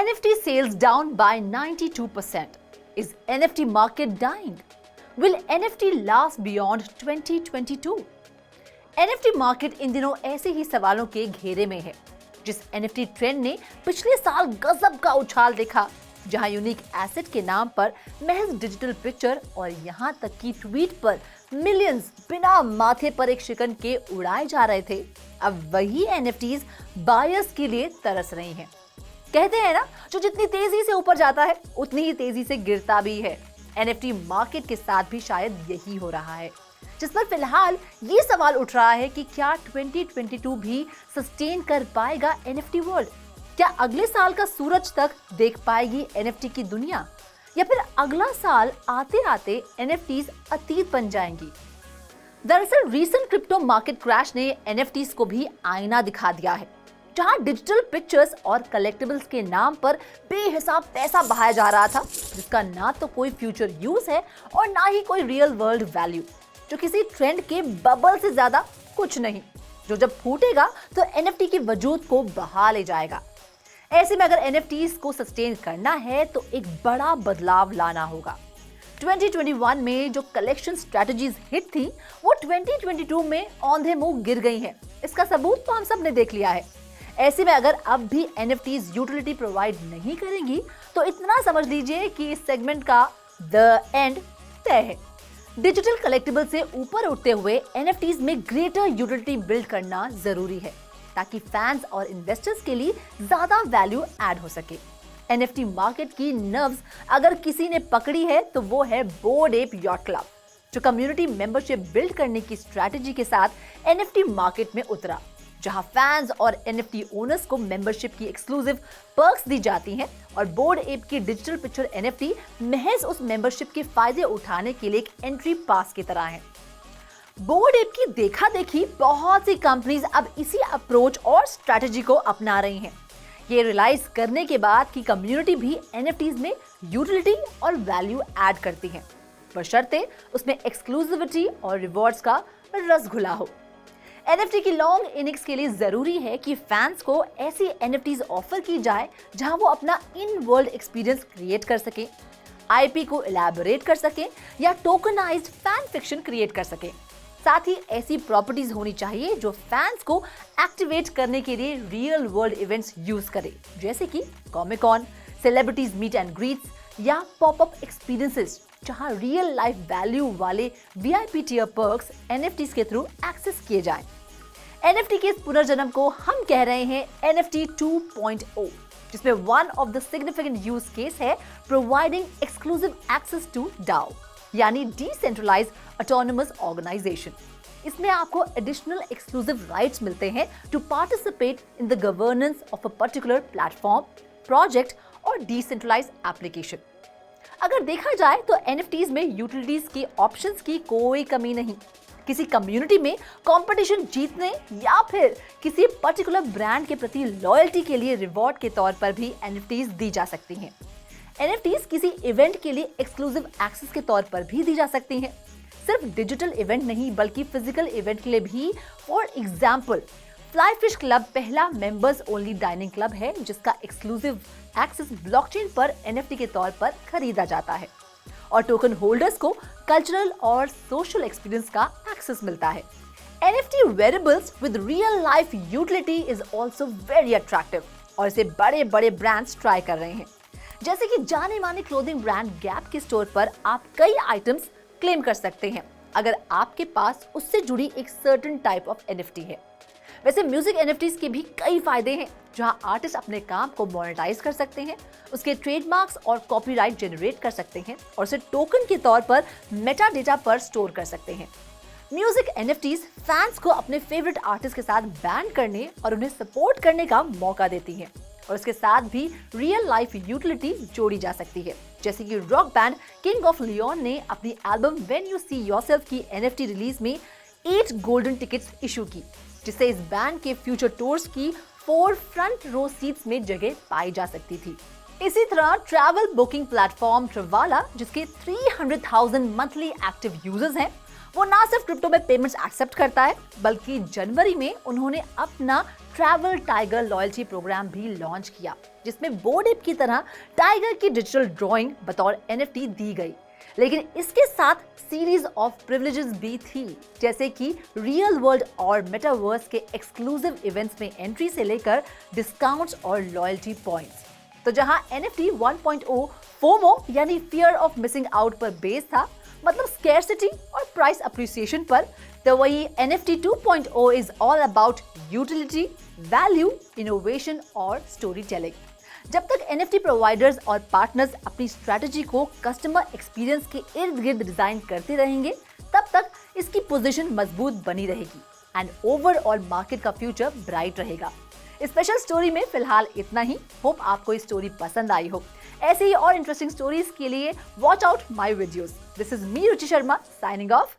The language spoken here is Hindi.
NFT sales down by 92%. Is NFT market dying? Will NFT last beyond 2022? NFT market in दिनों ऐसे ही सवालों के घेरे में है। जिस NFT ट्रेंड ने पिछले साल गजब का उछाल देखा, जहां यूनिक एसेट के नाम पर महज डिजिटल पिक्चर और यहां तक कि ट्वीट पर मिलियंस बिना माथे पर एक शिकन के उड़ाए जा रहे थे, अब वही NFTs बायर्स के लिए तरस रही हैं। कहते हैं ना, जो जितनी तेजी से ऊपर जाता है उतनी ही तेजी से गिरता भी है। NFT मार्केट के साथ भी शायद यही हो रहा है, जिस पर फिलहाल ये सवाल उठ रहा है कि क्या 2022 भी सस्टेन कर पाएगा NFT वर्ल्ड? क्या अगले साल का सूरज तक देख पाएगी NFT की दुनिया, या फिर अगला साल आते आते NFTs अतीत बन जाएंगी? दरअसल रीसेंट क्रिप्टो मार्केट क्रैश ने NFTs को भी आईना दिखा दिया है, जहां डिजिटल पिक्चर्स और कलेक्टिबल्स के नाम पर बेहिसाब पैसा बहाया जा रहा था, जिसका ना तो कोई फ्यूचर यूज है और ना ही कोई रियल वर्ल्ड वैल्यू, जो किसी ट्रेंड के बबल से ज्यादा कुछ नहीं, जो जब फूटेगा तो NFT की वजूद को बहा ले जाएगा। ऐसे में अगर NFTs को सस्टेन करना है तो एक बड़ा बदलाव लाना होगा। 2021 में जो कलेक्शन स्ट्रेटजीज हिट थी, वो 2022 में औंधे मुंह गिर गई हैं। इसका सबूत तो हम सब ने देख लिया है। ऐसे में अगर अब भी NFTs यूटिलिटी प्रोवाइड नहीं करेंगी तो इतना समझ लीजिए कि इस सेगमेंट का द एंड तय है। डिजिटल कलेक्टिबल से ऊपर उठते हुए NFTs में ग्रेटर यूटिलिटी बिल्ड करना जरूरी है, ताकि फैंस और इन्वेस्टर्स के लिए ज्यादा वैल्यू ऐड हो सके। NFT मार्केट की नर्व्स अगर किसी ने पकड़ी है तो वो है बोर्ड एप यॉट क्लब, जो कम्युनिटी मेंबरशिप बिल्ड करने की स्ट्रैटेजी के साथ NFT मार्केट में उतरा, जहां फैंस और NFT ओनर्स को मेंबरशिप की एक्सक्लूसिव पर्क्स दी जाती हैं और बोर्ड एप की डिजिटल पिक्चर NFT महज उस मेंबरशिप के फायदे उठाने के लिए एक एंट्री पास की तरह है। बोर्ड एप की देखा देखी बहुत सी कंपनीज अब इसी अप्रोच और स्ट्रैटेजी को अपना रही हैं, ये रियलाइज करने के बाद कि कम्युनिटी भी NFTs में यूटिलिटी और वैल्यू ऐड करती है, बशर्ते उसमें एक्सक्लूसिविटी और रिवॉर्ड्स का रस घुला हो। NFT की लॉन्ग इनिंग्स के लिए जरूरी है कि फैंस को ऐसी NFTs ऑफर की जाए जहां वो अपना इन वर्ल्ड एक्सपीरियंस क्रिएट कर सके, IP को इलैबोरेट कर सके या टोकनाइज्ड फैन फिक्शन क्रिएट कर सके। साथ ही ऐसी प्रॉपर्टीज होनी चाहिए जो फैंस को एक्टिवेट करने के लिए रियल वर्ल्ड इवेंट्स यूज करे, जैसे कि comic con, celebrities meet and greets या पॉपअप एक्सपीरियंसेस, जहां रियल लाइफ वैल्यू वाले VIP टियर पर्क्स NFTs के थ्रू एक्सेस किए जाएं। NFT के इस पुनर्जन्म को हम कह रहे हैं NFT 2.0, जिसमें one of the significant use case है providing exclusive access to DAO, यानी डिसेंट्रलाइज्ड ऑटोनोमस ऑर्गेनाइजेशन। इसमें आपको एडिशनल एक्सक्लूसिव राइट्स मिलते हैं to participate in the governance of a particular platform, project और डिसेंट्रलाइज्ड एप्लीकेशन। अगर देखा जाए तो NFTs में यूटिलिटीज की ऑप्शंस की कोई कमी नहीं। किसी कम्युनिटी में कंपटीशन जीतने या फिर किसी पर्टिकुलर ब्रांड के प्रति लॉयल्टी के लिए रिवॉर्ड के तौर पर भी NFTs दी जा सकती हैं। NFTs किसी इवेंट के लिए एक्सक्लूसिव एक्सेस के तौर पर भी दी जा सकती हैं। सिर्फ डिजिटल इवेंट नहीं बल्कि फिजिकल इवेंट के लिए भी। For example, fly fish club पहला मेंबर्स ओनली डाइनिंग क्लब है, जिसका एक्सक्लूसिव एक्सेस ब्लॉकचेन पर NFT के तौर पर खरीदा जाता है और टोकन होल्डर्स को कल्चरल और सोशल एक्सपीरियंस का एक्सेस मिलता है। NFT wearables with real life utility is also very attractive और इसे बड़े बड़े ब्रांड्स ट्राई कर रहे हैं। जैसे कि जाने माने क्लोथिंग ब्रांड गैप के स्टोर पर आप कई आइटम्स क्लेम कर सकते हैं अगर आपके पास उससे जुड़ी एक सर्टेन टाइप ऑफ NFT है। वैसे म्यूजिक NFTs के भी कई फायदे हैं, जहां आर्टिस्ट अपने काम को मोनेटाइज कर सकते हैं, उसके ट्रेडमार्क्स और कॉपीराइट जनरेट कर सकते हैं और उसे टोकन के तौर पर मेटा डेटा पर स्टोर कर सकते हैं। म्यूजिक NFTs फैंस को अपने फेवरेट आर्टिस्ट के साथ बैंड करने और उन्हें सपोर्ट करने का मौका देती हैं और उसके साथ भी रियल लाइफ यूटिलिटी जोड़ी जा सकती है, जैसे कि rock band King of Leon ने अपनी album when you see yourself की NFT रिलीज में 8 गोल्डन टिकट्स इशू की, जिससे इस बैंड के फ्यूचर टूर्स की 4 फ्रंट रो सीट्स में जगह पाई जा सकती थी। इसी तरह ट्रैवल बुकिंग प्लेटफॉर्म ट्रवाला, जिसके 300,000 मंथली एक्टिव यूजर्स हैं, वो ना सिर्फ क्रिप्टो में पेमेंट्स एक्सेप्ट करता है बल्कि जनवरी में उन्होंने अपना ट्रैवल टाइगर लॉयल्टी प्रोग्राम भी लॉन्च किया, जिसमें बोर्ड ऐप की तरह टाइगर की डिजिटल ड्राइंग बतौर NFT दी गई। लेकिन इसके साथ सीरीज ऑफ प्रिविलेजेस भी थी, जैसे कि रियल वर्ल्ड और मेटावर्स के एक्सक्लूसिव इवेंट्स में एंट्री से लेकर डिस्काउंट्स और लॉयल्टी पॉइंट्स। तो जहां NFT 1.0 फोमो यानी फियर ऑफ मिसिंग आउट पर बेस था, मतलब स्कैरसिटी और प्राइस अप्रिसिएशन पर, तो वही NFT 2.0 is all about utility, value, innovation और स्टोरी टेलिंग। जब तक NFT प्रोवाइडर्स और पार्टनर्स अपनी स्ट्रैटेजी को कस्टमर एक्सपीरियंस के इर्द गिर्द डिजाइन करते रहेंगे, तब तक इसकी पोजीशन मजबूत बनी रहेगी एंड ओवरऑल मार्केट का फ्यूचर ब्राइट रहेगा। स्पेशल स्टोरी में फिलहाल इतना ही। होप आपको ये स्टोरी पसंद आई हो। ऐसे ही और इंटरेस्टिंग स्टोरीज के लिए watch out my videos. This is me Ruchi Sharma signing off.